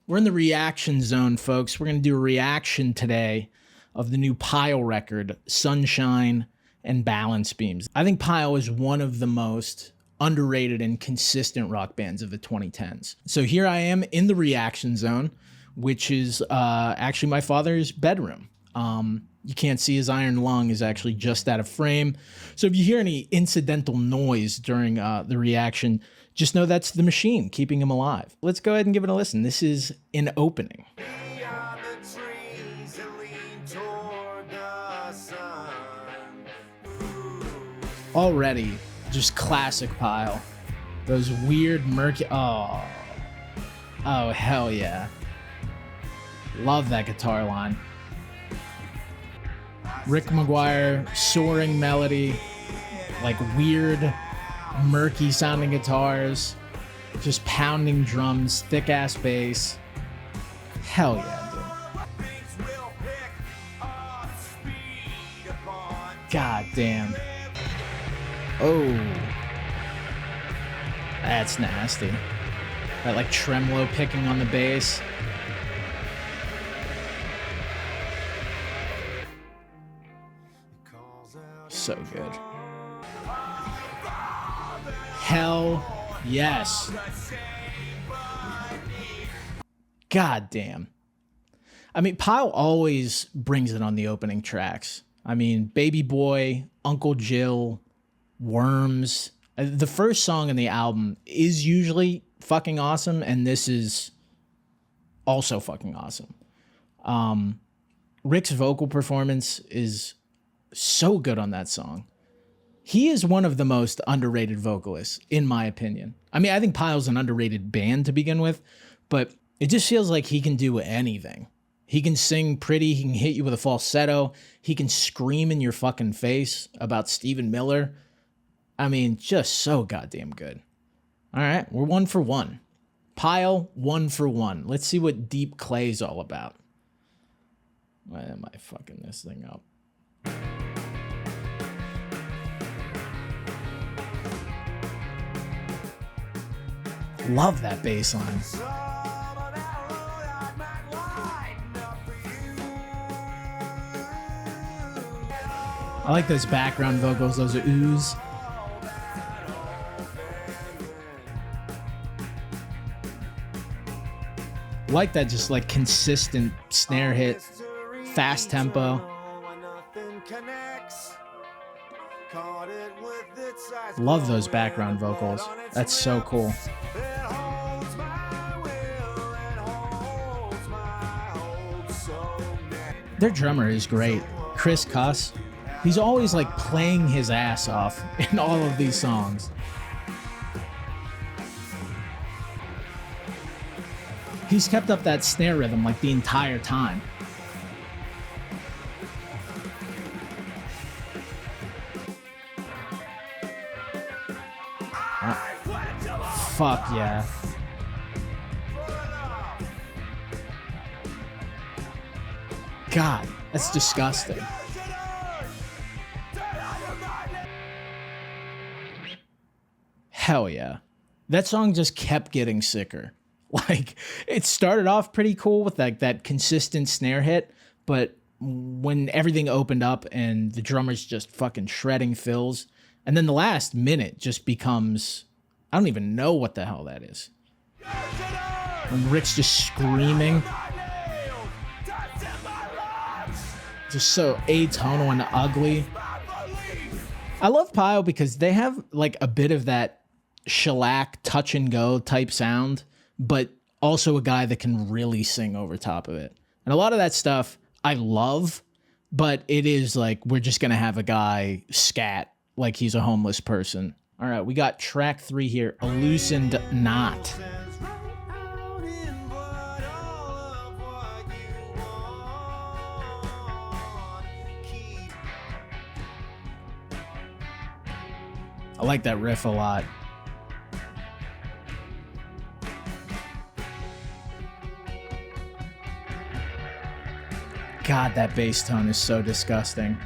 We're in the reaction zone, folks. We're going to do a reaction today of the new Pile record, Sunshine and Balance Beams. I think Pile is one of the most underrated and consistent rock bands of the 2010s. So here I am in the reaction zone, which is actually my father's bedroom. You can't see his iron lung is actually just out of frame. So if you hear any incidental noise during the reaction, just know that's the machine keeping him alive. Let's go ahead and give it a listen. This is an opening. Already, just classic Pile. Those weird murky... Oh, hell yeah. Love that guitar line. Rick McGuire, soaring melody, like weird, murky sounding guitars, just pounding drums, thick ass bass. Hell yeah, dude. God damn. Oh. That's nasty. That like tremolo picking on the bass. So good. Hell yes. God damn. I mean, Pile always brings it on the opening tracks. I mean, Baby Boy, Uncle Jill, Worms. The first song in the album is usually fucking awesome, and this is also fucking awesome. Rick's vocal performance is so good on that song. He is one of the most underrated vocalists, in my opinion. I mean, I think Pile's an underrated band to begin with, but it just feels like he can do anything. He can sing pretty, he can hit you with a falsetto, he can scream in your fucking face about Stephen Miller. I mean, just so goddamn good. All right, we're 1 for 1. Pile, 1 for 1. Let's see what Deep Clay's all about. Why am I fucking this thing up? Love that bass line. I like those background vocals, those oohs. I like that just like consistent snare hit, fast tempo. Love those background vocals. That's so cool. Their drummer is great, Chris Cuss. He's always like playing his ass off in all of these songs. He's kept up that snare rhythm like the entire time. Fuck yeah. God, that's disgusting. Hell yeah. That song just kept getting sicker. Like, it started off pretty cool with like that consistent snare hit, but when everything opened up and the drummer's just fucking shredding fills, and then the last minute just becomes, I don't even know what the hell that is. When Rick's just screaming. Just so atonal and ugly. I love Pile because they have like a bit of that shellac touch and go type sound, but also a guy that can really sing over top of it. And a lot of that stuff I love, but it is like we're just going to have a guy scat like he's a homeless person. All right, we got track 3 here, A Loosened Knot. I like that riff a lot. God, that bass tone is so disgusting.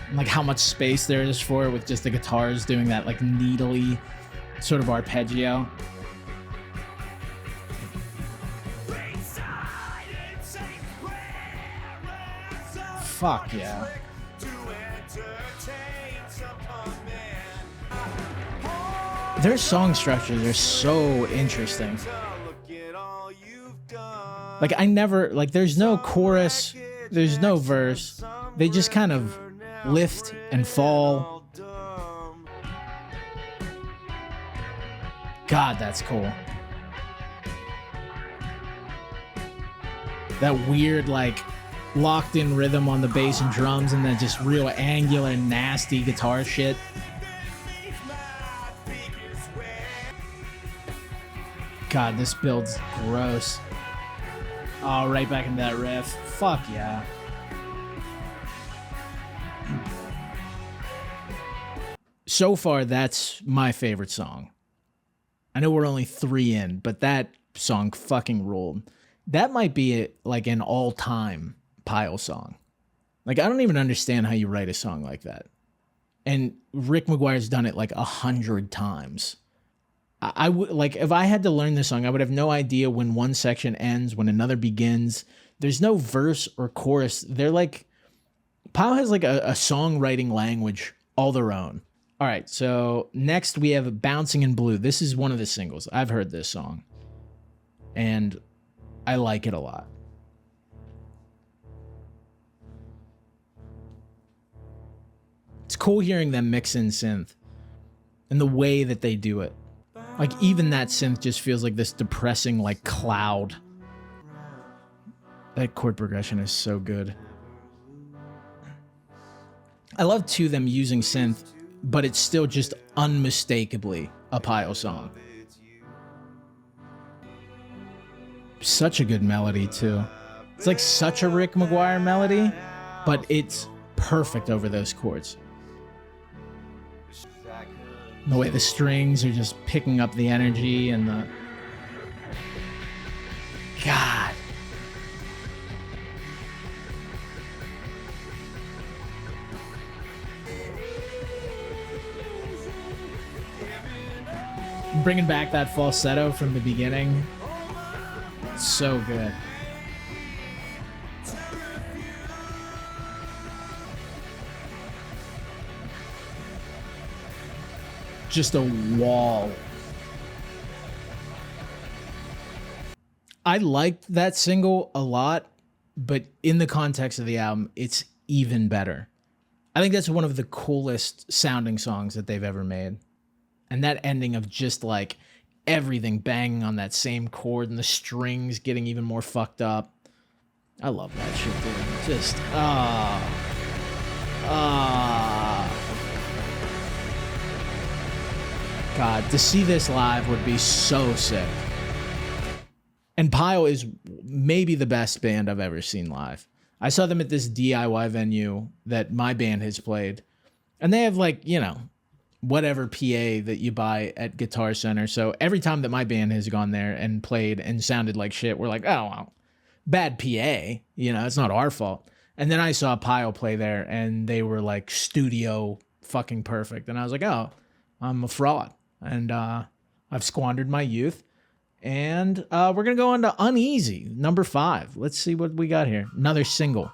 And like how much space there is for it with just the guitars doing that like needly sort of arpeggio. Fuck yeah. Their song structures are so interesting. Like, I never, like, there's no chorus, there's no verse. They just kind of lift and fall. God, that's cool. That weird, like, locked in rhythm on the bass and drums, and then just real angular, nasty guitar shit. God, this build's gross. Oh, right back into that riff. Fuck yeah. So far, that's my favorite song. I know we're only 3 in, but that song fucking ruled. That might be like an all-time Pile song. Like, I don't even understand how you write a song like that. And Rick McGuire's done it like 100 times. I would, like, if I had to learn this song, I would have no idea when one section ends, when another begins. There's no verse or chorus. They're like, Pile has like a songwriting language all their own. All right, so next we have Bouncing in Blue. This is one of the singles. I've heard this song, and I like it a lot. It's cool hearing them mix in synth and the way that they do it. Like, even that synth just feels like this depressing, like, cloud. That chord progression is so good. I love, too, them using synth, but it's still just unmistakably a Pile song. Such a good melody, too. It's like such a Rick McGuire melody, but it's perfect over those chords. The way the strings are just picking up the energy and the... God. Bringing back that falsetto from the beginning. So good. Just a wall. I liked that single a lot, but in the context of the album, it's even better. I think that's one of the coolest sounding songs that they've ever made. And that ending of just like everything banging on that same chord and the strings getting even more fucked up. I love that shit, dude. Just, God, to see this live would be so sick. And Pile is maybe the best band I've ever seen live. I saw them at this DIY venue that my band has played. And they have, like, you know, whatever PA that you buy at Guitar Center. So every time that my band has gone there and played and sounded like shit, we're like, oh, well, bad PA. You know, it's not our fault. And then I saw Pile play there and they were like studio fucking perfect. And I was like, oh, I'm a fraud. And I've squandered my youth. And we're going to go on to Uneasy, number 5. Let's see what we got here. Another single.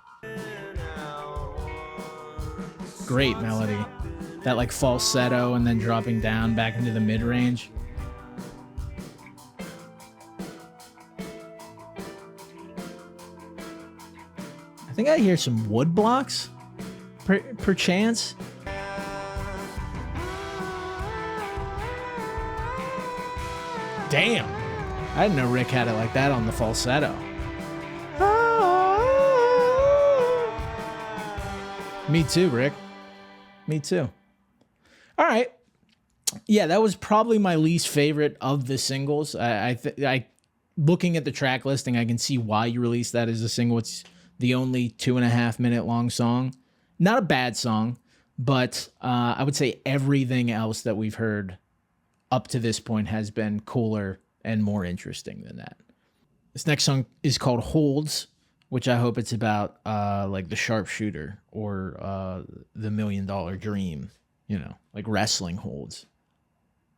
Great melody. That like falsetto and then dropping down back into the mid-range. I think I hear some wood blocks, perchance. Damn. I didn't know Rick had it like that on the falsetto. Me too, Rick. Me too. All right. Yeah, that was probably my least favorite of the singles. I looking at the track listing, I can see why you released that as a single. It's the only 2.5 minute long song. Not a bad song, but I would say everything else that we've heard up to this point has been cooler and more interesting than that. This next song is called Holds, which I hope it's about like the sharpshooter or the $1 million dream, you know, like wrestling holds.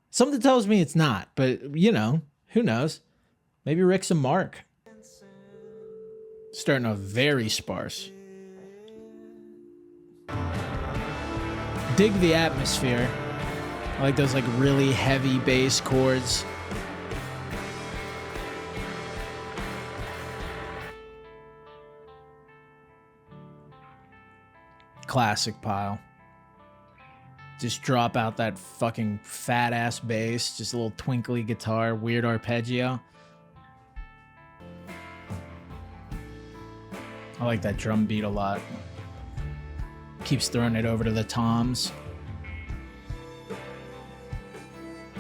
Something tells me it's not, but you know, who knows? Maybe Rick's a mark. Starting off very sparse. Dig the atmosphere. I like those like really heavy bass chords. Classic Pile. Just drop out that fucking fat ass bass, just a little twinkly guitar, weird arpeggio. I like that drum beat a lot. Keeps throwing it over to the toms.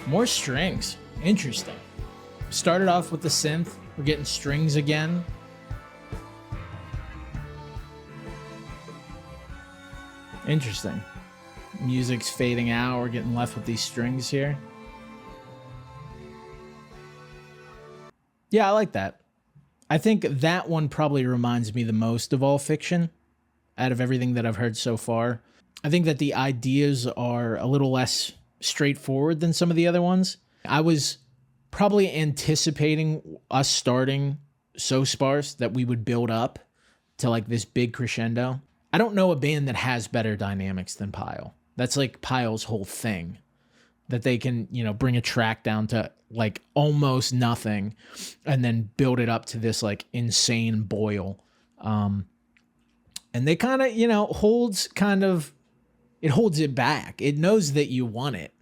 More strings. Interesting. Started off with the synth. We're getting strings again. Interesting. Music's fading out. We're getting left with these strings here. Yeah, I like that. I think that one probably reminds me the most of All Fiction out of everything that I've heard so far. I think that the ideas are a little less straightforward than some of the other ones. I was probably anticipating us starting so sparse that we would build up to like this big crescendo. I don't know a band that has better dynamics than Pile. That's like Pile's whole thing, that they can, you know, bring a track down to like almost nothing and then build it up to this like insane boil. And they kind of, you know, holds it back. It knows that you want it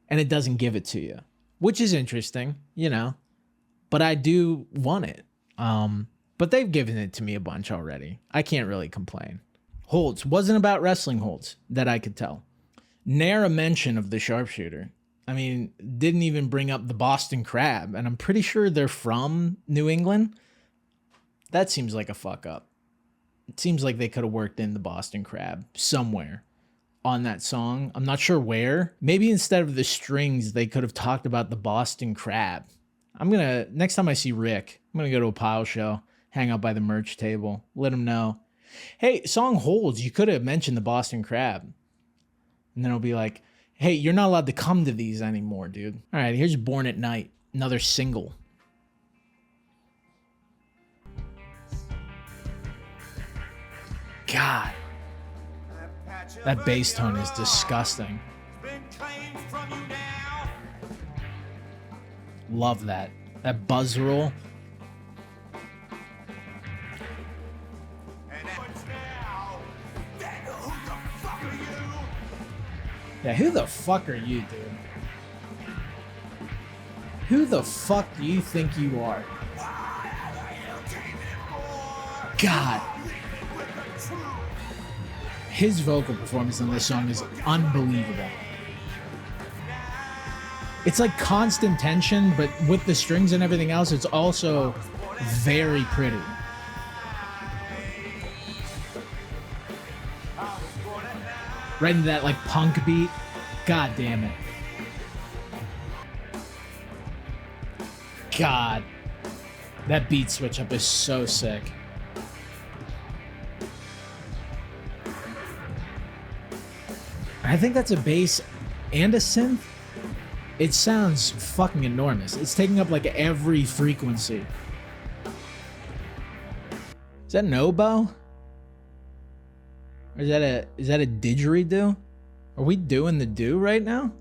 and it doesn't give it to you, which is interesting, you know, but I do want it. But they've given it to me a bunch already. I can't really complain. Holds wasn't about wrestling holds that I could tell. Ne'er a mention of the sharpshooter. I mean, didn't even bring up the Boston Crab, and I'm pretty sure they're from New England. That seems like a fuck up. It seems like they could have worked in the Boston Crab somewhere on that song. I'm not sure where. Maybe instead of the strings, they could have talked about the Boston Crab. Next time I see Rick, I'm gonna go to a Pile show, hang out by the merch table, let him know, hey, song Holds, you could have mentioned the Boston Crab. And then it'll be like, hey, you're not allowed to come to these anymore, dude. All right, here's Born at Night, another single. God, that bass tone is disgusting. Love that. That buzz roll. Yeah, who the fuck are you, dude? Who the fuck do you think you are? God. His vocal performance in this song is unbelievable. It's like constant tension, but with the strings and everything else, it's also very pretty. Right into that like punk beat. God damn it. God. That beat switch up is so sick. I think that's a bass and a synth. It sounds fucking enormous. It's taking up like every frequency. Is that an oboe? Or is that a didgeridoo? Are we doing the do right now?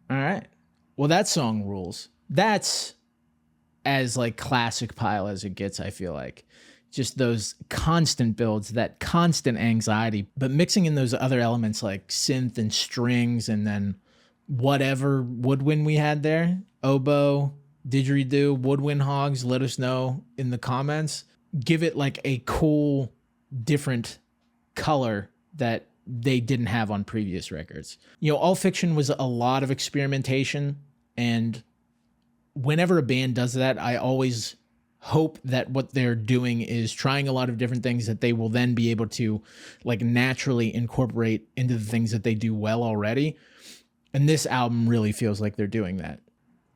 All right. Well, that song rules. That's as like classic Pile as it gets, I feel like. Just those constant builds, that constant anxiety, but mixing in those other elements like synth and strings and then whatever woodwind we had there, oboe, didgeridoo, woodwind hogs, let us know in the comments. Give it like a cool, different color that they didn't have on previous records. You know, All Fiction was a lot of experimentation, and whenever a band does that, I always hope that what they're doing is trying a lot of different things that they will then be able to like naturally incorporate into the things that they do well already. And this album really feels like they're doing that.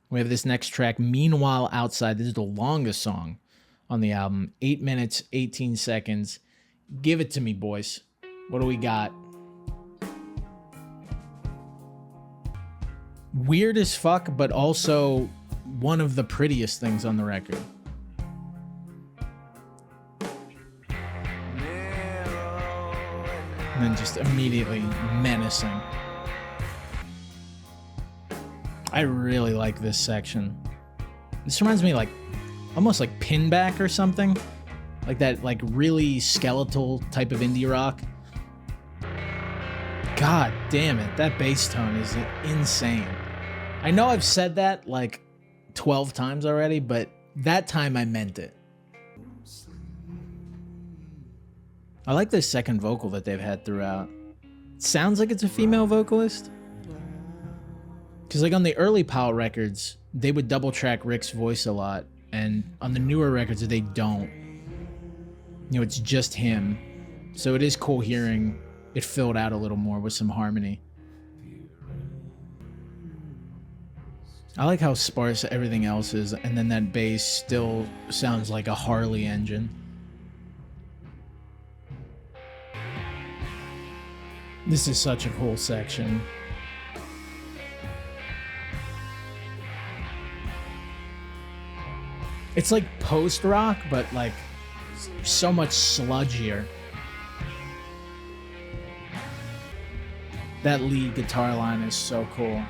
We have this next track, Meanwhile Outside. This is the longest song on the album, 8 minutes, 18 seconds. Give it to me, boys. What do we got? Weird as fuck, but also one of the prettiest things on the record. then just immediately menacing. I really like this section. This reminds me like almost like Pinback or something. Like that like really skeletal type of indie rock. God damn it, that bass tone is insane. I know I've said that like 12 times already, but that time I meant it. I like this second vocal that they've had throughout. It sounds like it's a female vocalist. Because like on the early Powell records, they would double track Rick's voice a lot. And on the newer records, they don't. You know, it's just him. So it is cool hearing it filled out a little more with some harmony. I like how sparse everything else is, and then that bass still sounds like a Harley engine. This is such a cool section. It's like post-rock, but like so much sludgier. That lead guitar line is so cool.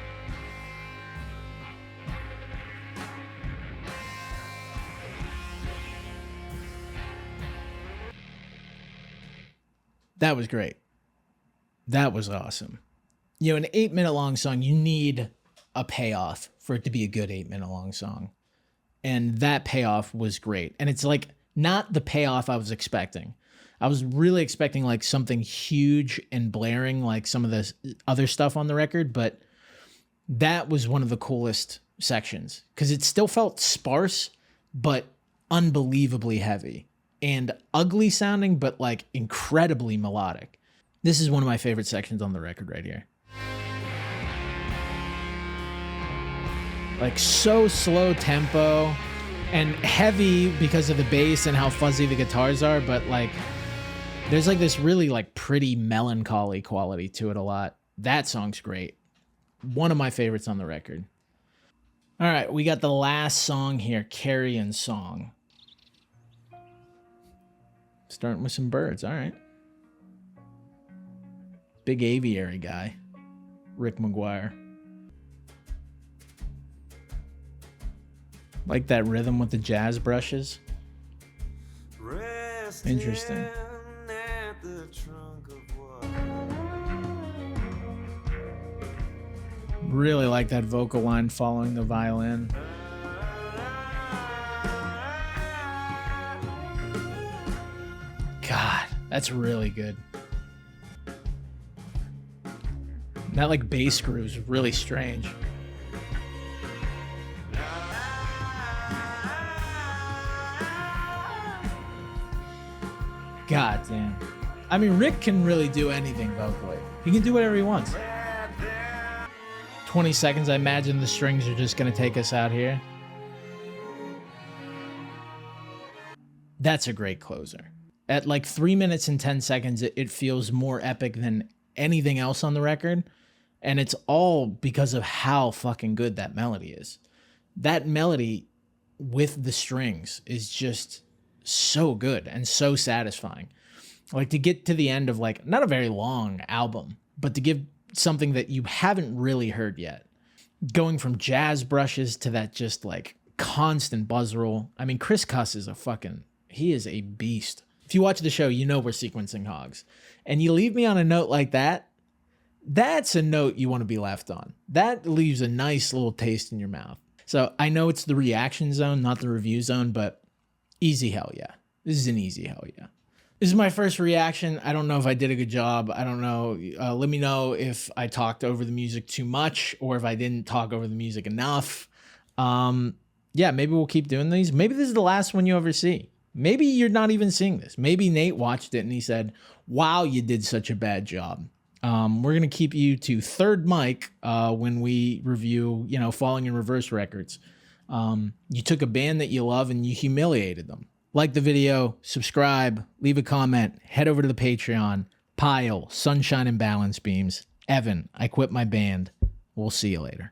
That was great. That was awesome. You know, an 8-minute long song, you need a payoff for it to be a good 8-minute long song. And that payoff was great. And it's like not the payoff I was expecting. I was really expecting like something huge and blaring like some of the other stuff on the record, but that was one of the coolest sections because it still felt sparse, but unbelievably heavy and ugly sounding, but like incredibly melodic. This is one of my favorite sections on the record right here. Like so slow tempo and heavy because of the bass and how fuzzy the guitars are, but like there's like this really like pretty melancholy quality to it a lot. That song's great. One of my favorites on the record. All right, we got the last song here, Carrion Song. Starting with some birds, all right. Big aviary guy, Rick McGuire. Like that rhythm with the jazz brushes. Interesting. Really like that vocal line following the violin. God, that's really good. That like bass groove is really strange. God damn. I mean, Rick can really do anything vocally. He can do whatever he wants. 20 seconds, I imagine the strings are just going to take us out here. That's a great closer. At like 3 minutes and 10 seconds, it feels more epic than anything else on the record. And it's all because of how fucking good that melody is. That melody with the strings is just so good and so satisfying. Like to get to the end of like, not a very long album, but to give something that you haven't really heard yet. Going from jazz brushes to that just like constant buzz roll. I mean, Chris Cuss is he is a beast. If you watch the show, you know we're sequencing hogs. And you leave me on a note like that, that's a note you want to be left on. That leaves a nice little taste in your mouth. So I know it's the reaction zone, not the review zone, but easy hell yeah. This is an easy hell yeah. This is my first reaction. I don't know if I did a good job. I don't know. Let me know if I talked over the music too much or if I didn't talk over the music enough. Yeah, maybe we'll keep doing these. Maybe this is the last one you ever see. Maybe you're not even seeing this. Maybe Nate watched it and he said, wow, you did such a bad job. We're going to keep you to third mic when we review, Falling in Reverse records. You took a band that you love and you humiliated them. Like the video, subscribe, leave a comment, head over to the Patreon. Pile, Sunshine and Balance Beams. Evan, I quit my band. We'll see you later.